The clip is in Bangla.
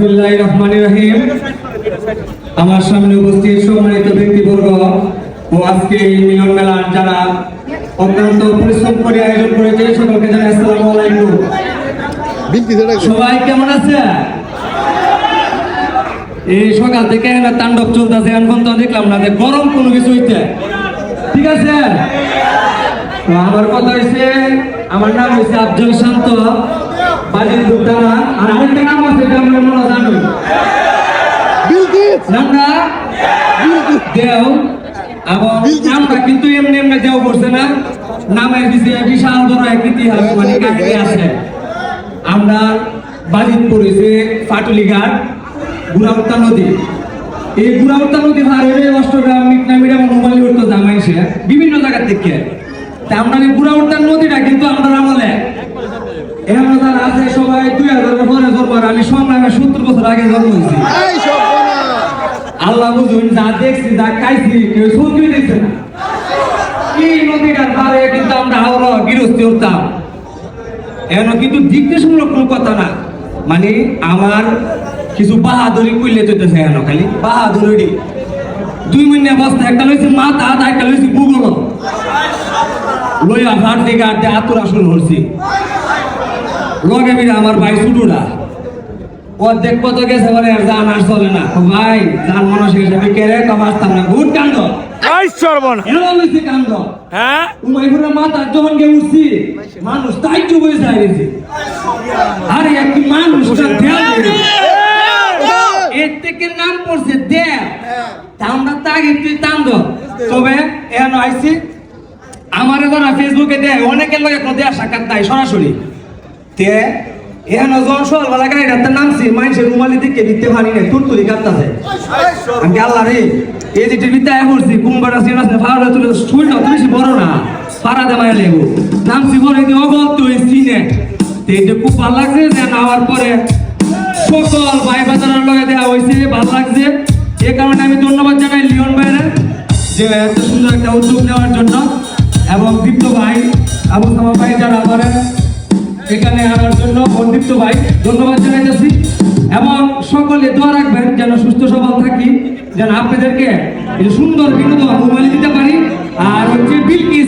বিসমিল্লাহির রহমানির রহিম। আমার সামনে উপস্থিত সম্মানিত ব্যক্তিবর্গ ও আজকে এই মিলন মেলার যারা অত্যন্ত পরিশ্রম করে আয়োজন করেছে সকলকে জানাই আসসালামু আলাইকুম। সবাই কেমন আছে? এই সকাল থেকে তাণ্ডব চলতেছে, এখন তো দেখলাম না যে গরম কোনো কিছু হইতে, ঠিক আছে? আমার কথা হয়েছে, আমার নাম হয়েছে আফজল শান্ত বাজির দুটানা, আর আরেকটা নাম আছে আমরা মনে জানো নামটা দেও। এবং নামটা কিন্তু এমনি এমনি দেও করছে না, নামের বিষয়ে বিশাল বড় এক ইতিহাস মানে কাহিনী আছে। আমরা বাজিতপুর হয়েছে ফাটুলিঘাট গুড়াউত্তা নদী, এই গুড়াউত্তা নদী ভার হয়ে অষ্টগ্রাম মিটনামিরা মোবাইল উঠতো জামাইছে বিভিন্ন জায়গা থেকে। তা আমরা এই গুড়াউত্তা নদীটা কিন্তু আমরা আমলে এখন যারা আছে সবাই 2000 পরে জন্ম, আমি সংগ্রামে 70 বছর আগে জন্ম হয়েছি। আল্লাহ বুঝুন, যা দেখছি যা খাইছি কেউ সত্যি দেখছে না। এই নদীটার ধারে কিন্তু আমরা হাওড়া গৃহস্থী হতাম, এখন কিন্তু জিজ্ঞাসামূলক কোনো কথা না, মানে আমার কিছু বাহাদুরি কইলে চলতেছে। এখন খালি বাহাদুরি 2 মিনিট অবস্থা, একটা লইছি মাথা হাত, একটা লইছি বুগল লইয়া ভাট থেকে আড্ডে আতুর আসল হরছি লগে মিলে আমার ভাই ছুটুরা অর্ধেক কত গেছে বলে আর জান আর চলে না। ভাই জান মানুষ হিসেবে কেড়ে কমাসতাম না, ভুট কান্দ কান্দ। হ্যাঁ মাথা যখন গে উঠছি মানুষ তাই চুপ হয়ে যাইছে। আরে একটি মানুষ এর থেকে নাম পড়ছে দেব, আমরা তাকে তুই তান্দ। তবে এখন আইছি আমার যারা ফেসবুকে দেয় অনেকের লোক এখন দেয়া সাক্ষাৎ তাই সরাসরি তে এখন সকালবেলা গাড়িটাতে নামছি, মানুষের রুমালি দিকে দিতে পারি না, তুরতুরি কাটতেছে। আমি আল্লাহ রে এই যে টিভিতে করছি কুম্বাটা সিন আছে ফাড়া তুলে ছুটটা বেশি বড় না, ফাড়া দে মায়া লেগো নামছি পরে অগত ওই সিনে এইটা খুব ভালো লাগছে। যে নেওয়ার পরে সকল ভাই বাজারের লগে দেওয়া হয়েছে, ভালো লাগছে। এ কারণে আমি ধন্যবাদ জানাই লিওন ভাইয়ের যে এত সুন্দর একটা উদ্যোগ নেওয়ার জন্য, এবং দীপ্ত ভাই আবু সামা ভাই যারা আমার এখানে আনার জন্য দীপ্ত ভাই ধন্যবাদ জানাইতেছি। এবং সকলে দোয়া রাখবেন যেন সুস্থ সবল থাকি, যেন আপনাদেরকে সুন্দর বিনোদন মোবাইল দিতে পারি। আর হচ্ছে বিলকিস